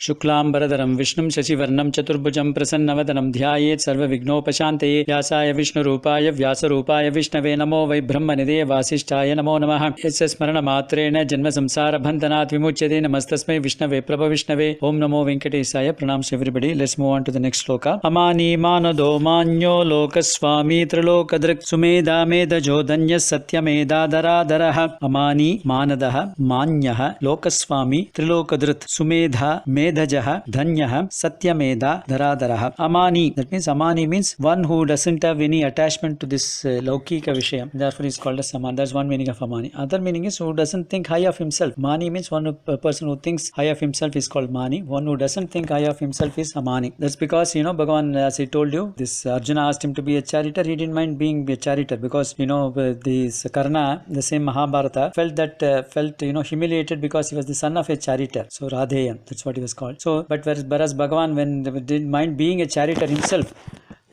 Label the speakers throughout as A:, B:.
A: शुक्लांबरधरं विष्णुं शशिवर्णं चतुर्भुजं प्रसन्नवदनं ध्यायेत् सर्वविघ्नोपशान्तये व्यासाय विष्णुरूपाय व्यासरूपाय विष्णवे नमो वै ब्रह्मनिधये वासिष्ठाय नमो नमः। यस्य स्मरणमात्रेण जन्मसंसारबन्धनात् विमुच्यते। नमस्तस्मै विष्णवे प्रभविष्णवे। ओम नमो वेंकटेशाय। Pranams to everybody. Let's move on to the next sloka. Amani manado manyo lokaswami trilokadrik sumedha medajo danya satyameda daradaraha. Amani manadaha manyaha lokaswami trilokadrit sumedha medajaha danyah satyameda daradaraha. Amani, that means Amani means one who doesn't have any attachment to this laukika vishayam. Therefore he is called as Amani. That's one meaning of Amani. Other meaning is who doesn't think high of himself. Mani means one person who thinks high of himself is called Mani. One who doesn't think high of himself is Amani. That's because Bhagavan, as I told you, this Arjuna asked him to be a charioteer. He didn't mind being a charioteer because this Karna, the same Mahabharata, felt humiliated because he was the son of a charioteer. So Radheya, that's what he was called. So but whereas Bhagavan, when didn't mind being a charioteer himself,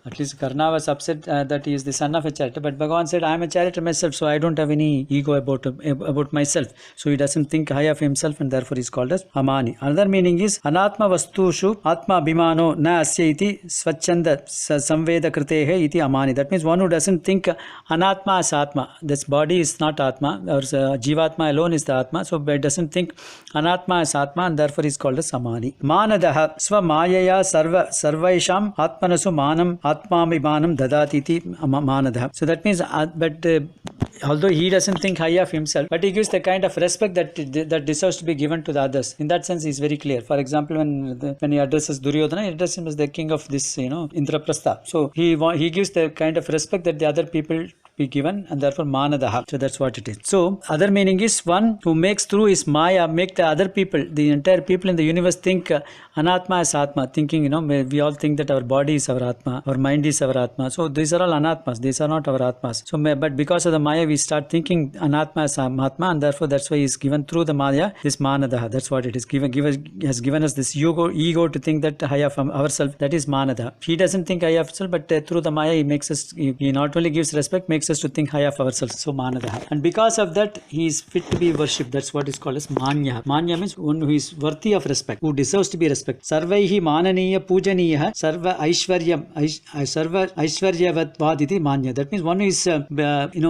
A: at least Karna was upset that he is the son of a charioteer. But Bhagavan said, I am a charioteer myself, so I don't have any ego about myself. So he doesn't think high of himself, and therefore he is called as Amani. Another meaning is Anatma vastushu atma bhimano na asya iti swachanda samveda kritehe iti Amani. That means one who doesn't think Anatma as Atma. This body is not Atma, or Jivatma alone is the Atma. So he doesn't think Anatma as Atma, and therefore he is called as Amani. Manadaha swa mayaya sarvaisham atmanasu manam Atmabhimanam dadatiti manadha. So that means, although he doesn't think high of himself, but he gives the kind of respect that deserves to be given to the others. In that sense, he is very clear. For example, when he addresses Duryodhana, he addresses him as the king of this, Indraprastha. So he gives the kind of respect that the other people be given, and therefore manadaha. So that's what it is. So other meaning is one who makes through his maya, make the other people, the entire people in the universe think anatma as atma, thinking, we all think that our body is our atma, our mind is our atma. So these are all anatmas, these are not our atmas. So but because of the maya, we start thinking anatma as atma, and therefore that's why he is given through the maya this manadaha. That's what it is. Has given us this ego to think that high of ourselves, that is manadaha. He doesn't think high of himself, but through the maya he makes us, he not only gives respect, makes us to think high of ourselves. So manadaha. And because of that, he is fit to be worshipped. That's what is called as manya. Manya means one who is worthy of respect, who deserves to be respected. Sarvaihi mananiya pujaniya sarva aishwaryavatvaditi manya. That means one who is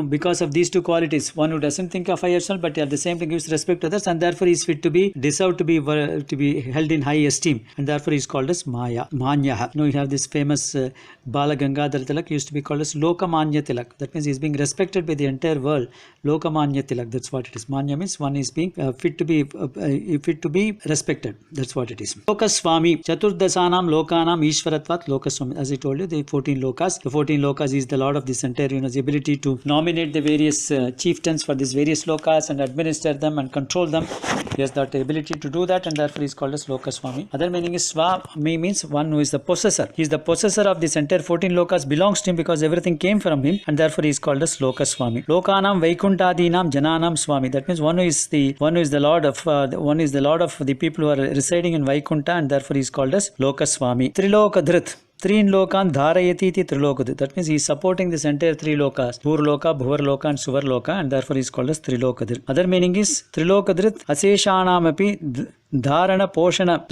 A: because of these two qualities, one who doesn't think of himself, but at the same time gives respect to others, and therefore he is fit to be deserved to be held in high esteem, and therefore he is called as manya. You have this famous Bala Gangadhar Tilak used to be called as Lokamanya Tilak. That means he is being respected by the entire world. Lokamanya Tilak. That's what it is. Manya means one is being fit to be respected. That's what it is. Lokaswami Chaturdasanam Lokanam Ishwaratvat Lokaswami. As I told you, the 14 Lokas. The 14 Lokas is the Lord of this entire the ability to nominate the various chieftains for these various Lokas and administer them and control them. He has that ability to do that, and therefore he is called as Lokaswami. Other meaning is Swami means one who is the possessor. He is the possessor of this entire 14 Lokas, belongs to him because everything came from him, and therefore he is called as Lokaswami. Lokanam Vaikuntadinam Jananam Swami. That means one who is the Lord of the people who are residing in Vaikunta, and therefore he is called as Lokaswami. Trilokadrit. Threen lokan dharayati iti trilokadrit. That means he is supporting this entire three lokas. Bhurloka, Bhuvarloka and Suvarloka, and therefore he is called as Trilokadrit. Other meaning is Trilokadrit aseshanamapi dharana poshana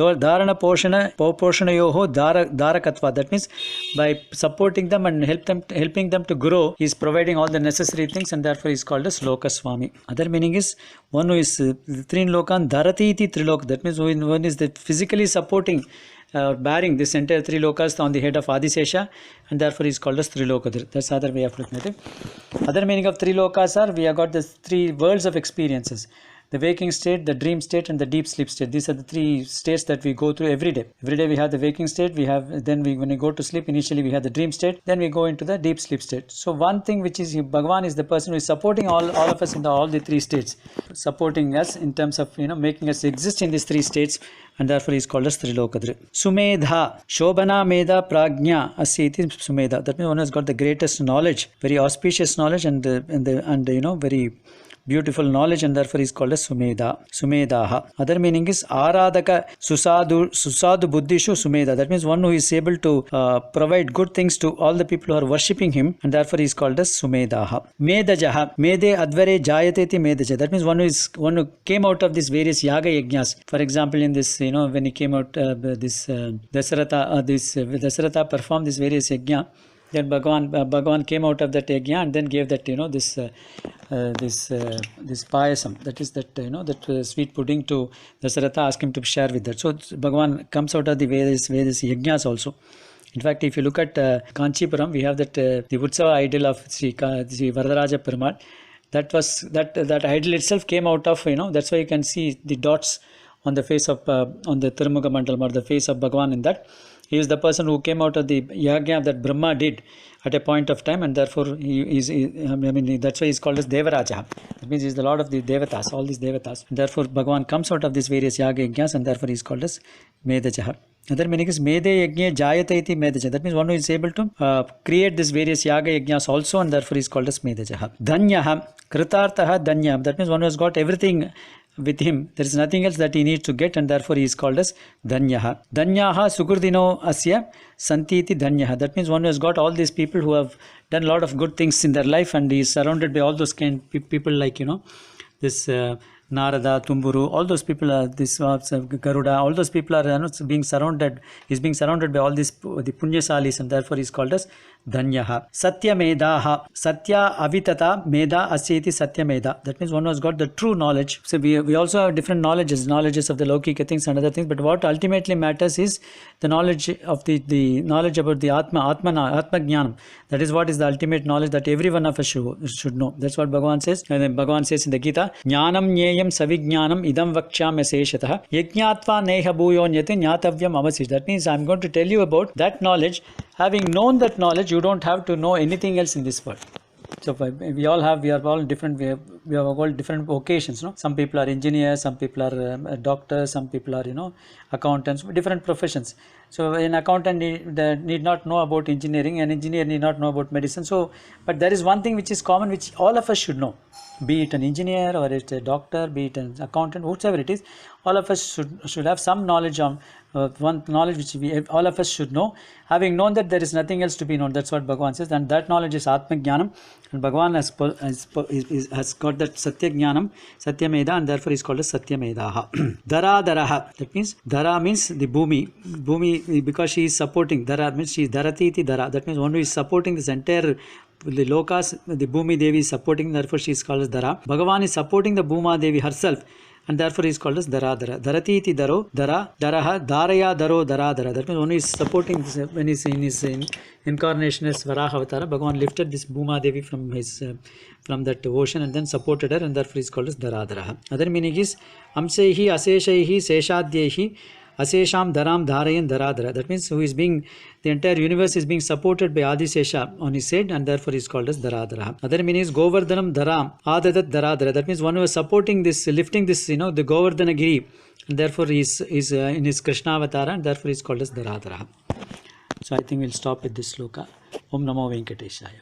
A: yoho dharakatva. That means by supporting them and helping them to grow, he is providing all the necessary things, and therefore he is called as Lokaswami. Other meaning is one who is Threen lokan dharati iti trilok. That means one is physically supporting bearing this entire three lokas on the head of Adisesha, and therefore he is called as Trilokadrit. That's the other way of looking at it. Other meaning of three lokas are, we have got the three worlds of experiences: the waking state, the dream state, and the deep sleep state. These are the three states that we go through every day. Every day we have the waking state, when we go to sleep, initially we have the dream state, then we go into the deep sleep state. So one thing which is, Bhagavan is the person who is supporting all of us in all the three states, supporting us in terms of making us exist in these three states, and therefore he is called as Trilokadri. Sumedha, Shobhana Medha Prajna Asyiti Sumedha. That means one has got the greatest knowledge, very auspicious knowledge, and very beautiful knowledge, and therefore is called as Sumedaha. Other meaning is Aradaka Susadu Buddhishu Sumeda. That means one who is able to provide good things to all the people who are worshipping him, and therefore is called as Sumedaha. Medajaha. Mede Advare Jayateti Medaja. That means one who came out of these various yaga yajnas. For example, in this, when he came out, Dasharatha performed this various yajna. Then Bhagavan came out of that yajna and then gave that, this payasam, that is that, that sweet pudding to Dasharatha, asked him to share with that. So Bhagavan comes out of the various yajnas also. In fact, if you look at Kanchipuram, we have that the Utsav idol of Sri Varadaraja Perumal. That idol itself came out of, that's why you can see the dots on the face of, on the Tirumuga Mandalam, or the face of Bhagavan in that. He is the person who came out of the yagya that Brahma did at a point of time, and therefore that's why he is called as Devaraja. That means he is the Lord of the Devatas, all these Devatas. And therefore, Bhagavan comes out of these various yaga yajnas, and therefore he is called as Medajaha. Another meaning is Mede yajna jayate iti Medaja. That means one who is able to create these various yaga yajnas also, and therefore he is called as Medajaha. Dhanyaha, Kritartaha Dhanyam. That means one who has got everything with him. There is nothing else that he needs to get, and therefore he is called as Dhanyaha. Dhanyaha Sukurdino Asya Santiti Dhanyaha. That means one who has got all these people who have done a lot of good things in their life, and he is surrounded by all those kind of people like, this Narada, Tumburu, all those people are this Garuda, all those people are being surrounded. He's being surrounded by all these the Punyasalis, and therefore he's called as Dhanyaha. Satya Medaha. Satya Avitata Meda Asyeti Satya Meda. That means one who has got the true knowledge. So we also have different knowledges of the Laukika things and other things, but what ultimately matters is the knowledge of the knowledge about the Atma Jnanam. That is what is the ultimate knowledge that every one of us should know. That's what Bhagavan says. And then Bhagavan says in the Gita, Jnanam Nyeyam Savijnanam Idam Vaksham Yaseshatah Yajñatva Neha Bhuyonyate Jnatavyam Avasish. That means I'm going to tell you about that knowledge. Having known that knowledge, you don't have to know anything else in this world. So we are all different. We have all different vocations. Some people are engineers, some people are doctors, some people are accountants, different professions. So an accountant need not know about engineering, an engineer need not know about medicine. So, but there is one thing which is common, which all of us should know. Be it an engineer or it's a doctor, be it an accountant, whatever it is, all of us should have some knowledge on one knowledge which all of us should know. Having known that there is nothing else to be known, that's what Bhagavan says, and that knowledge is Atma Jnanam, and Bhagavan has got that Satya Jnanam, Satya Meda, and therefore is called as Satya Medaha. Dara Daraha. That means Dara means the Bhumi, because she is supporting. Dara means she is Darati iti Dara. That means one who is supporting this entire the Lokas, the Bhumi Devi is supporting, therefore she is called as Dara. Bhagavan is supporting the Bhuma Devi herself, and therefore he is called as Dara Dara. Darati iti Daro, Dara, Daraha, Daraya Daro, Dara Dara. That means one who is supporting this, when he is in his incarnation as Varaha Avatara, Bhagavan lifted this Bhuma Devi from that ocean and then supported her, and therefore he is called as Dara Daraha. Other meaning is Amsehi, Aseshaihi, Seshadyehi, Asesham Dharam Dharayan Dharadhara. That means the entire universe is being supported by Adisesha on his head, and therefore is called as Dharadhara. Other meaning is Govardhanam Dharam Adadat Dharadhara. That means one who is supporting this, lifting this, the Govardhanagiri, and therefore is in his Krishna Avatara, and therefore is called as Dharadhara. So I think we'll stop with this sloka. Om Namo Venkateshaya.